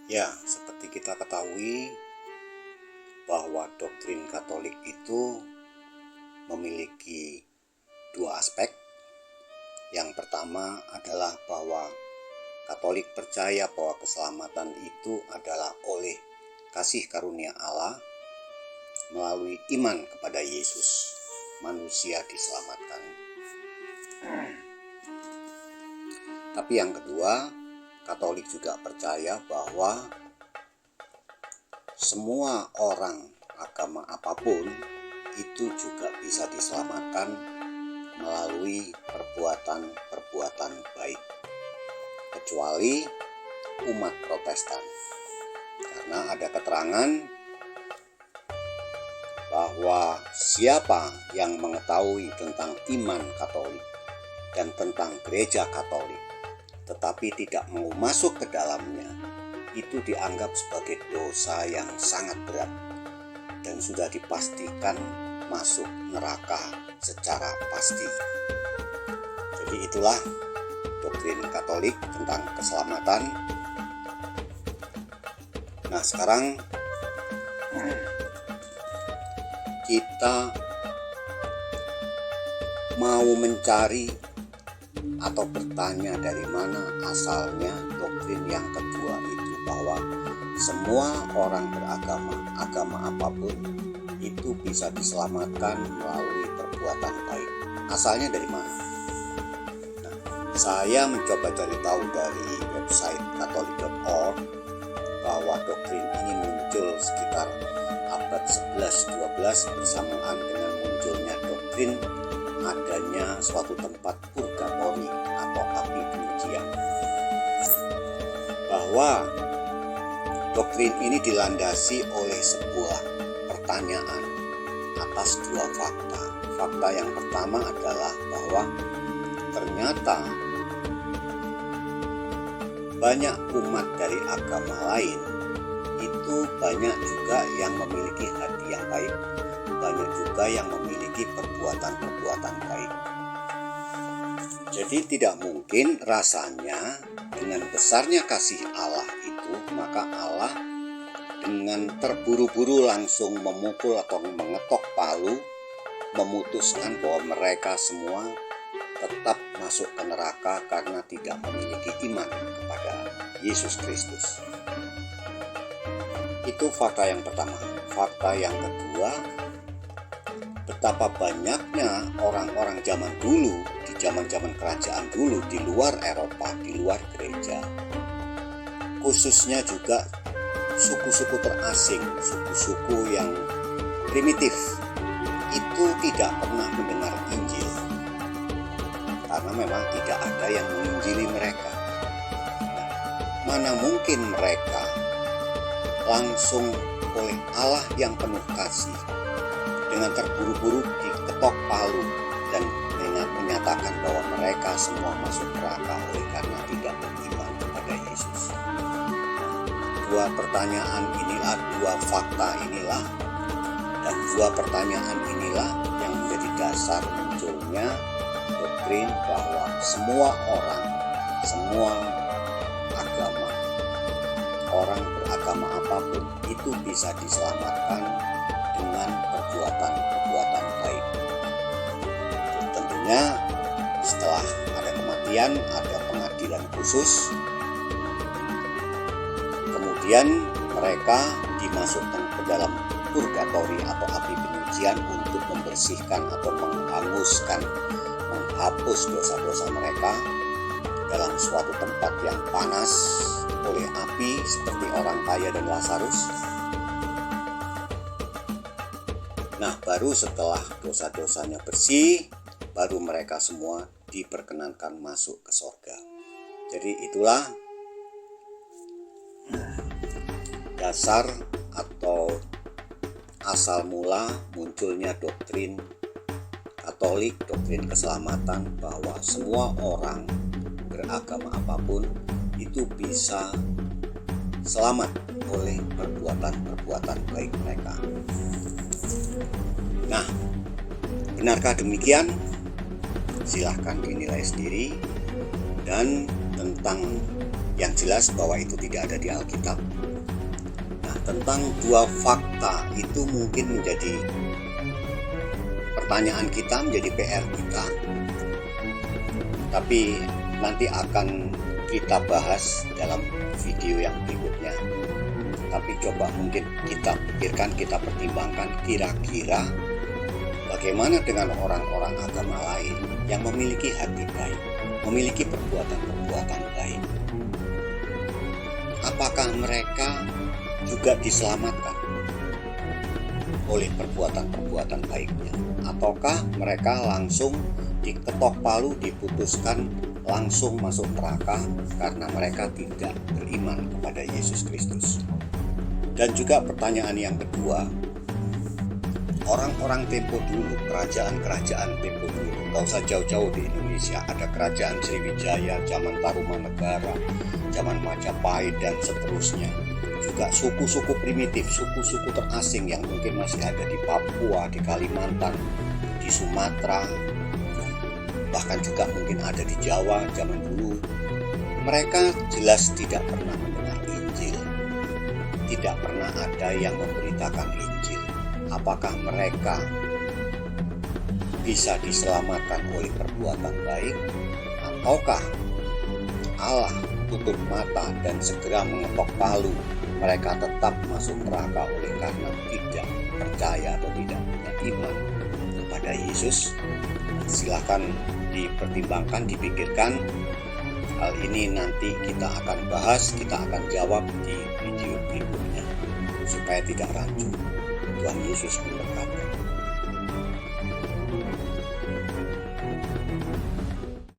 Ya, seperti kita ketahui bahwa doktrin Katolik itu memiliki dua aspek. Yang pertama adalah bahwa Katolik percaya bahwa keselamatan itu adalah oleh kasih karunia Allah melalui iman kepada Yesus. Manusia diselamatkan. Tapi yang kedua, Katolik juga percaya bahwa semua orang agama apapun itu juga bisa diselamatkan melalui perbuatan-perbuatan baik, kecuali umat Protestan. Karena ada keterangan bahwa siapa yang mengetahui tentang iman Katolik dan tentang gereja Katolik tetapi tidak mau masuk ke dalamnya, itu dianggap sebagai dosa yang sangat berat dan sudah dipastikan masuk neraka secara pasti. Jadi itulah doktrin Katolik tentang keselamatan. Nah, sekarang kita mau mencari atau bertanya dari mana asalnya doktrin yang kedua itu, bahwa semua orang beragama, agama apapun itu bisa diselamatkan melalui perbuatan baik. Asalnya dari mana? Nah, saya mencoba cari tahu dari website katolik.org bahwa doktrin ini muncul sekitar abad 11-12 bersamaan dengan munculnya doktrin adanya suatu tempat purgatori atau api penyucian. Bahwa doktrin ini dilandasi oleh sebuah pertanyaan atas dua fakta. Fakta yang pertama adalah bahwa ternyata banyak umat dari agama lain itu banyak juga yang memiliki hati yang baik, banyak juga yang memiliki perbuatan-perbuatan baik. Jadi tidak mungkin rasanya dengan besarnya kasih Allah itu, maka Allah dengan terburu-buru langsung memukul atau mengetok palu, memutuskan bahwa mereka semua tetap masuk ke neraka karena tidak memiliki iman kepada Yesus Kristus. Itu fakta yang pertama. Fakta yang kedua, betapa banyaknya orang-orang zaman dulu, di zaman-zaman kerajaan dulu, di luar Eropa, di luar gereja, khususnya juga suku-suku terasing, suku-suku yang primitif, itu tidak pernah mendengar Injil karena memang tidak ada yang menginjili mereka. Mana mungkin mereka langsung oleh Allah yang penuh kasih dengan terburu-buru diketok palu dan menyatakan bahwa mereka semua masuk neraka oleh karena tidak beriman kepada Yesus. Dua pertanyaan inilah, dua fakta inilah, dan dua pertanyaan inilah yang menjadi dasar munculnya doktrin bahwa semua orang, semua agama, orang beragama apapun itu bisa diselamatkan dengan perbuatan-perbuatan baik. Tentunya setelah ada kematian, ada pengadilan khusus, kemudian mereka dimasukkan ke dalam purgatori atau api penyucian untuk membersihkan atau menghapus dosa-dosa mereka dalam suatu tempat yang panas oleh api seperti orang kaya dan Lazarus. Nah, baru setelah dosa-dosanya bersih, baru mereka semua diperkenankan masuk ke sorga. Jadi itulah dasar atau asal mula munculnya doktrin Katolik, doktrin keselamatan, bahwa semua orang beragama apapun itu bisa selamat oleh perbuatan-perbuatan baik mereka. Nah, benarkah demikian? Silahkan dinilai sendiri. Dan tentang yang jelas bahwa itu tidak ada di Alkitab. Nah, tentang dua fakta itu mungkin menjadi pertanyaan kita, menjadi PR kita. Tapi nanti akan kita bahas dalam video yang berikutnya. Tapi coba mungkin kita pikirkan, kita pertimbangkan kira-kira bagaimana dengan orang-orang agama lain yang memiliki hati baik, memiliki perbuatan-perbuatan baik. Apakah mereka juga diselamatkan oleh perbuatan-perbuatan baiknya? Ataukah mereka langsung diketok palu, diputuskan langsung masuk neraka karena mereka tidak beriman kepada Yesus Kristus? Dan juga pertanyaan yang kedua, orang-orang tempo dulu, kerajaan-kerajaan tempo dulu, gak usah jauh-jauh di Indonesia, ada kerajaan Sriwijaya, zaman Tarumanegara, zaman Majapahit dan seterusnya. Juga suku-suku primitif, suku-suku terasing yang mungkin masih ada di Papua, di Kalimantan, di Sumatera, bahkan juga mungkin ada di Jawa zaman dulu. Mereka jelas tidak pernah mendengar Injil, tidak pernah ada yang memberitakan Injil. Apakah mereka bisa diselamatkan oleh perbuatan baik, ataukah Allah tutup mata dan segera mengetok palu, mereka tetap masuk neraka oleh karena tidak percaya atau tidak punya iman kepada Yesus? Silakan dipertimbangkan, dipikirkan. Hal ini nanti kita akan bahas, kita akan jawab di video berikutnya supaya tidak rancu. Tuhan Yesus